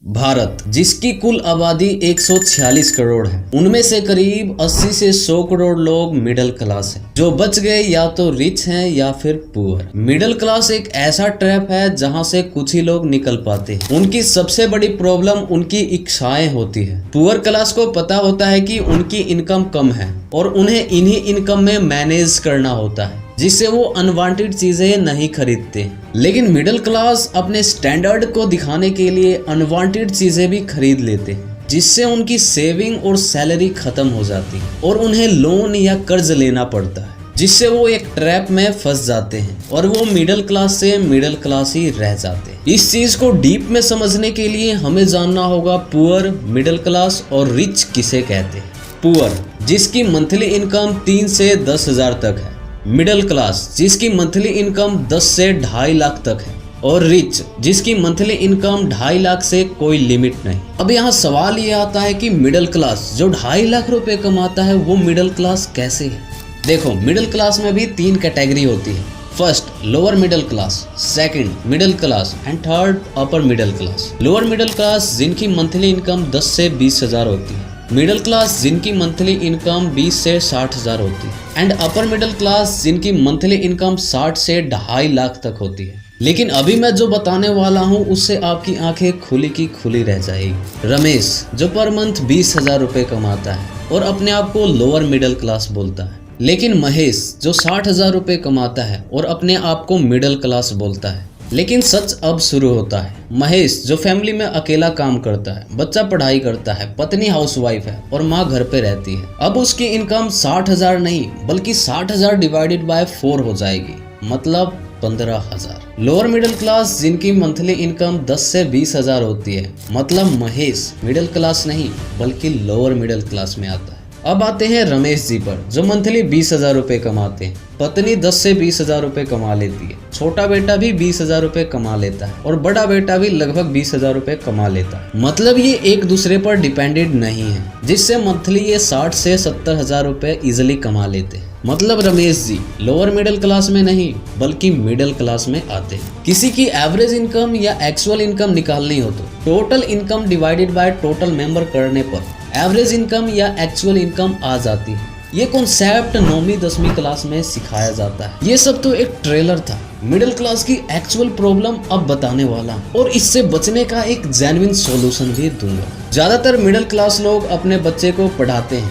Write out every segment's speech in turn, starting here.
भारत, जिसकी कुल आबादी 146 करोड़ है, उनमें से करीब 80 से 100 करोड़ लोग मिडिल क्लास हैं। जो बच गए या तो रिच हैं या फिर पुअर। मिडिल क्लास एक ऐसा ट्रैप है जहां से कुछ ही लोग निकल पाते हैं। उनकी सबसे बड़ी प्रॉब्लम उनकी इच्छाएं होती है। पुअर क्लास को पता होता है कि उनकी इनकम कम है और उन्हें इन्हीं इनकम में मैनेज करना होता है, जिससे वो अनवांटेड चीजें नहीं खरीदते। लेकिन मिडिल क्लास अपने स्टैंडर्ड को दिखाने के लिए अनवांटेड चीजें भी खरीद लेते हैं, जिससे उनकी सेविंग और सैलरी खत्म हो जाती है और उन्हें लोन या कर्ज लेना पड़ता है, जिससे वो एक ट्रैप में फंस जाते हैं और वो मिडिल क्लास से मिडिल क्लास ही रह जाते हैं। इस चीज को डीप में समझने के लिए हमें जानना होगा पुअर, मिडिल क्लास और रिच किसे कहते हैं। पुअर, जिसकी मंथली इनकम 3 से 10 हजार तक है। मिडिल क्लास, जिसकी मंथली इनकम 10 से 2.5 लाख तक है। और रिच, जिसकी मंथली इनकम 2.5 लाख से कोई लिमिट नहीं। अब यहाँ सवाल ये आता है कि मिडिल क्लास जो 2.5 लाख रुपए कमाता है वो मिडिल क्लास कैसे है। देखो, मिडिल क्लास में भी 3 कैटेगरी होती है। First, lower middle class, second middle class and third upper middle class. Lower middle class जिनकी मंथली इनकम 10 से 20 हजार होती है। मिडिल क्लास जिनकी मंथली इनकम 20 से 60 हजार होती है एंड अपर मिडिल क्लास जिनकी मंथली इनकम 60 से 2.5 लाख तक होती है। लेकिन अभी मैं जो बताने वाला हूँ उससे आपकी आंखें खुली की खुली रह जाएगी। रमेश, जो पर मंथ 20 हजार रुपए कमाता है और अपने आप को लोअर मिडिल क्लास बोलता है। लेकिन महेश, जो 60 हजार रुपए कमाता है और अपने आप को मिडिल क्लास बोलता है। लेकिन सच अब शुरू होता है। महेश, जो फैमिली में अकेला काम करता है, बच्चा पढ़ाई करता है, पत्नी हाउसवाइफ है और माँ घर पे रहती है। अब उसकी इनकम 60 हजार नहीं बल्कि 60 हजार डिवाइडेड बाय 4 हो जाएगी, मतलब 15 हजार। लोअर मिडिल क्लास जिनकी मंथली इनकम 10 से 20 हजार होती है, मतलब महेश मिडिल क्लास नहीं बल्कि लोअर मिडिल क्लास में आता है। अब आते हैं रमेश जी पर, जो मंथली 20 हजार रुपए कमाते हैं। पत्नी 10 से 20 हजार रुपए कमा लेती है। छोटा बेटा भी 20 हजार रुपए कमा लेता है और बड़ा बेटा भी लगभग 20 हजार रुपए कमा लेता है। मतलब ये एक दूसरे पर डिपेंडेंट नहीं है, जिससे मंथली ये 60 से 70 हजार रुपए इजिली कमा लेते हैं। मतलब Ramesh ji lower middle class में नहीं बल्कि मिडिल क्लास में आते हैं। किसी की एवरेज इनकम या एक्चुअल इनकम निकालनी हो तो total income divided by total member करने पर एवरेज इनकम या एक्चुअल इनकम आ जाती है। ये कॉन्सेप्ट 9वीं 10वीं क्लास में सिखाया जाता है। ये सब तो एक ट्रेलर था। मिडिल क्लास की एक्चुअल प्रॉब्लम अब बताने वाला और इससे बचने का एक जेन्युइन सॉल्यूशन भी दूंगा। ज्यादातर मिडिल क्लास लोग अपने बच्चे को पढ़ाते हैं,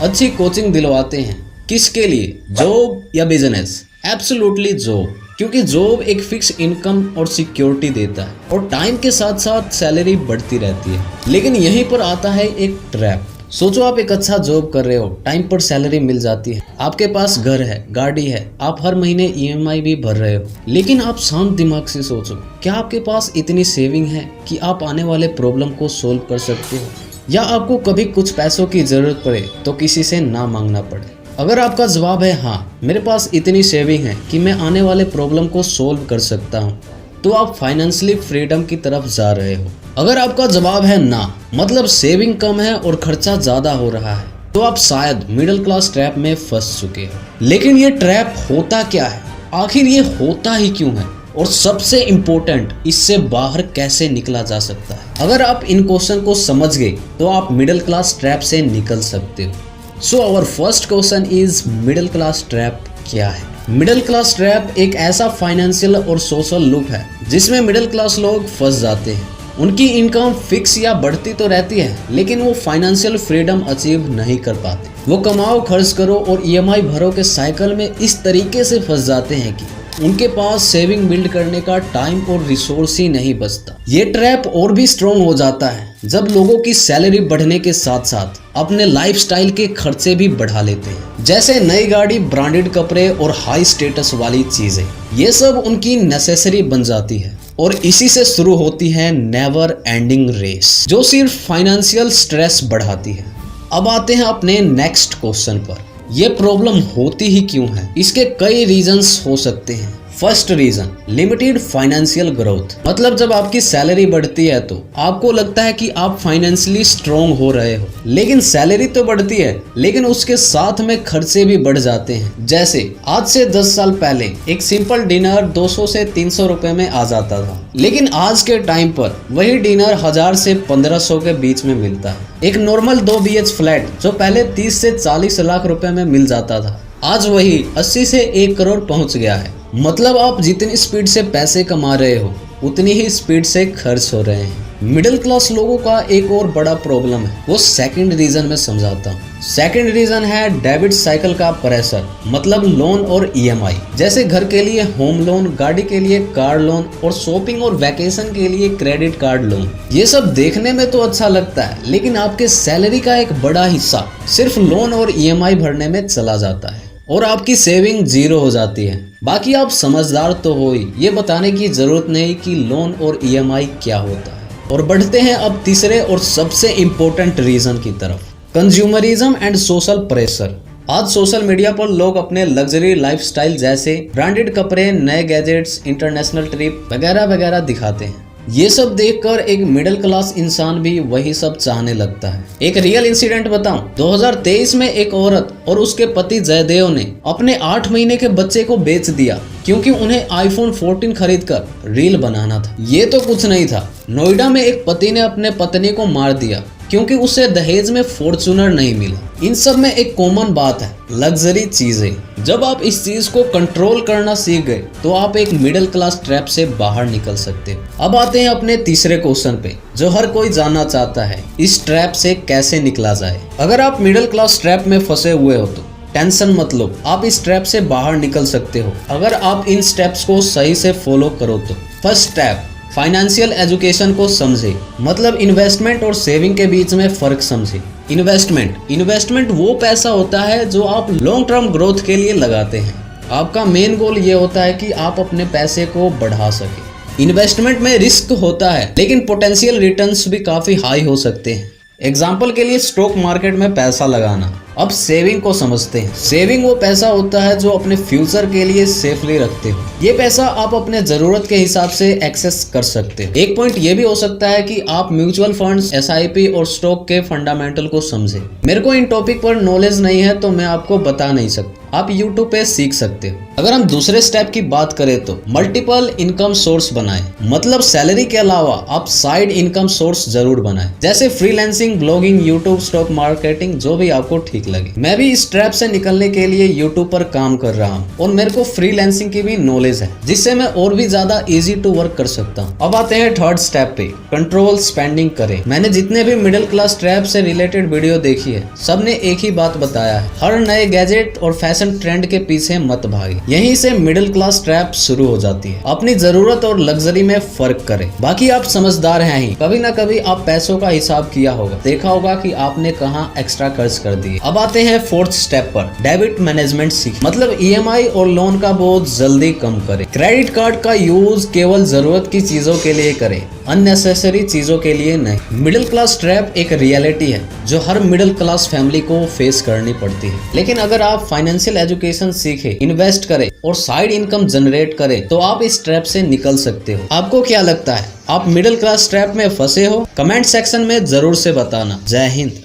अच्छी कोचिंग दिलवाते हैं। किसके लिए? जॉब या बिजनेस? एब्सोल्युटली जॉब, क्योंकि जॉब एक फिक्स इनकम और सिक्योरिटी देता है और टाइम के साथ साथ सैलरी बढ़ती रहती है। लेकिन यहीं पर आता है एक ट्रैप। सोचो, आप एक अच्छा जॉब कर रहे हो, टाइम पर सैलरी मिल जाती है, आपके पास घर है, गाड़ी है, आप हर महीने EMI भी भर रहे हो। लेकिन आप शांत दिमाग से सोचो, क्या आपके पास इतनी सेविंग है कि आप आने वाले प्रॉब्लम को सोल्व कर सकते हो, या आपको कभी कुछ पैसों की जरूरत पड़े तो किसी से ना मांगना पड़े? अगर आपका जवाब है हाँ, मेरे पास इतनी सेविंग है कि मैं आने वाले प्रॉब्लम को सोल्व कर सकता हूँ, तो आप फाइनेंशियली फ्रीडम की तरफ जा रहे हो। अगर आपका जवाब है ना, मतलब सेविंग कम है और खर्चा ज्यादा हो रहा है, तो आप शायद मिडिल क्लास ट्रैप में फंस चुके हो। लेकिन ये ट्रैप होता क्या है, आखिर ये होता ही क्यों है, और सबसे इम्पोर्टेंट, इससे बाहर कैसे निकला जा सकता है? अगर आप इन क्वेश्चन को समझ गए तो आप मिडिल क्लास ट्रैप से निकल सकते हो। So our first question is, middle class trap क्या है? मिडिल क्लास ट्रैप एक ऐसा फाइनेंशियल और सोशल लूप है जिसमें मिडिल क्लास लोग फंस जाते हैं। उनकी इनकम फिक्स या बढ़ती तो रहती है, लेकिन वो फाइनेंशियल फ्रीडम अचीव नहीं कर पाते। वो कमाओ, खर्च करो और EMI भरो के साइकिल में इस तरीके से फंस जाते हैं कि उनके पास सेविंग बिल्ड करने का टाइम और रिसोर्स ही नहीं बचता। ये ट्रैप और भी स्ट्रॉन्ग हो जाता है जब लोगों की सैलरी बढ़ने के साथ साथ अपने लाइफस्टाइल के खर्चे भी बढ़ा लेते हैं, जैसे नई गाड़ी, ब्रांडेड कपड़े और हाई स्टेटस वाली चीजें। ये सब उनकी नेसेसरी बन जाती है और इसी से शुरू होती है नेवर एंडिंग रेस, जो सिर्फ फाइनेंशियल स्ट्रेस बढ़ाती है। अब आते हैं अपने नेक्स्ट क्वेश्चन पर, ये प्रॉब्लम होती ही क्यों है? इसके कई रीजंस हो सकते हैं। First reason, limited financial growth. मतलब जब आपकी सैलरी बढ़ती है तो आपको लगता है कि आप फाइनेंशियली स्ट्रॉन्ग हो रहे हो, लेकिन सैलरी तो बढ़ती है लेकिन उसके साथ में खर्चे भी बढ़ जाते हैं। जैसे आज से 10 साल पहले एक सिंपल डिनर 200 से 300 रुपए में आ जाता था, लेकिन आज के टाइम पर वही डिनर 1000 से 1500 के बीच में मिलता है। एक नॉर्मल 2 BH फ्लैट जो पहले 30 से 40 लाख रुपए में मिल जाता था, आज वही 80 से 1 करोड़ पहुंच गया है। मतलब आप जितनी स्पीड से पैसे कमा रहे हो उतनी ही स्पीड से खर्च हो रहे हैं। मिडिल क्लास लोगों का एक और बड़ा प्रॉब्लम है, वो सेकंड रीजन में समझाता हूँ। सेकंड रीजन है डेबिट साइकिल का प्रेशर, मतलब लोन और EMI। जैसे घर के लिए होम लोन, गाड़ी के लिए कार लोन और शॉपिंग और वैकेशन के लिए क्रेडिट कार्ड लोन। ये सब देखने में तो अच्छा लगता है, लेकिन आपके सैलरी का एक बड़ा हिस्सा सिर्फ लोन और EMI भरने में चला जाता है और आपकी सेविंग 0 हो जाती है। बाकी आप समझदार तो हो ही, ये बताने की जरूरत नहीं कि लोन और EMI क्या होता है। और बढ़ते हैं अब तीसरे और सबसे इम्पोर्टेंट रीजन की तरफ, कंज्यूमरिज्म एंड सोशल प्रेशर। आज सोशल मीडिया पर लोग अपने लग्जरी लाइफस्टाइल जैसे ब्रांडेड कपड़े, नए गैजेट्स, इंटरनेशनल ट्रिप वगैरह वगैरह दिखाते हैं। ये सब देखकर एक मिडिल क्लास इंसान भी वही सब चाहने लगता है। एक रियल इंसिडेंट बताऊं, 2023 में एक औरत और उसके पति जयदेव ने अपने 8 महीने के बच्चे को बेच दिया क्योंकि उन्हें iPhone 14 खरीदकर रील बनाना था। ये तो कुछ नहीं था, नोएडा में एक पति ने अपने पत्नी को मार दिया क्योंकि उसे दहेज में फॉर्च्यूनर नहीं मिला। इन सब में एक कॉमन बात है, लग्जरी चीजें। जब आप इस चीज को कंट्रोल करना सीख गए तो आप एक मिडिल क्लास ट्रैप से बाहर निकल सकते हो। अब आते हैं अपने तीसरे क्वेश्चन पे, जो हर कोई जानना चाहता है, इस ट्रैप से कैसे निकला जाए। अगर आप मिडिल क्लास ट्रैप में फंसे हुए हो तो टेंशन मत लो, आप इस ट्रैप से बाहर निकल सकते हो अगर आप इन स्टेप्स को सही से फॉलो करो तो। फर्स्ट स्टेप, फाइनेंशियल एजुकेशन को समझे, मतलब इन्वेस्टमेंट और सेविंग के बीच में फर्क समझे। इन्वेस्टमेंट वो पैसा होता है जो आप लॉन्ग टर्म ग्रोथ के लिए लगाते हैं। आपका मेन गोल ये होता है कि आप अपने पैसे को बढ़ा सके। इन्वेस्टमेंट में रिस्क होता है लेकिन पोटेंशियल रिटर्न्स भी काफी हाई हो सकते हैं। एग्जाम्पल के लिए स्टॉक मार्केट में पैसा लगाना। अब सेविंग को समझते हैं। सेविंग वो पैसा होता है जो अपने फ्यूचर के लिए सेफली रखते हो। ये पैसा आप अपने जरूरत के हिसाब से एक्सेस कर सकते हो। एक पॉइंट ये भी हो सकता है कि आप म्यूचुअल फंड्स, SIP और स्टॉक के फंडामेंटल को समझे। मेरे को इन टॉपिक पर नॉलेज नहीं है तो मैं आपको बता नहीं सकता, आप YouTube पे सीख सकते हो। अगर हम दूसरे स्टेप की बात करें तो मल्टीपल इनकम सोर्स बनाएं, मतलब सैलरी के अलावा आप साइड इनकम सोर्स जरूर बनाएं, जैसे freelancing, blogging, YouTube, stock marketing, जो भी आपको ठीक लगे। मैं भी इस ट्रैप से निकलने के लिए YouTube पर काम कर रहा हूँ और मेरे को फ्रीलांसिंग की भी नॉलेज है, जिससे मैं और भी ज्यादा इजी टू वर्क कर सकता हूँ। अब आते हैं थर्ड स्टेप पे, कंट्रोल स्पेंडिंग करें। मैंने जितने भी मिडिल क्लास ट्रैप से रिलेटेड वीडियो देखी है, सबने एक ही बात बताया है, हर नए गैजेट और फैशन ट्रेंड के पीछे मत भागे। यहीं से मिडिल क्लास ट्रैप शुरू हो जाती है। अपनी जरूरत और लग्जरी में फर्क करें। बाकी आप समझदार हैं ही, कभी ना कभी आप पैसों का हिसाब किया होगा, देखा होगा कि आपने कहाँ एक्स्ट्रा खर्च कर दिए। अब आते हैं फोर्थ स्टेप पर, डेबिट मैनेजमेंट सीख, मतलब EMI और लोन का बोझ जल्दी कम करें। क्रेडिट कार्ड का यूज केवल जरूरत की चीजों के लिए करें, अननेसेसरी चीजों के लिए नहीं। मिडिल क्लास ट्रैप एक रियलिटी है जो हर मिडिल क्लास फैमिली को फेस करनी पड़ती है, लेकिन अगर आप फाइनेंशियल एजुकेशन सीखे, इन्वेस्ट करें और साइड इनकम जनरेट करें तो आप इस ट्रैप से निकल सकते हो। आपको क्या लगता है, आप मिडिल क्लास ट्रैप में फंसे हो? कमेंट सेक्शन में जरूर से बताना। जय हिंद।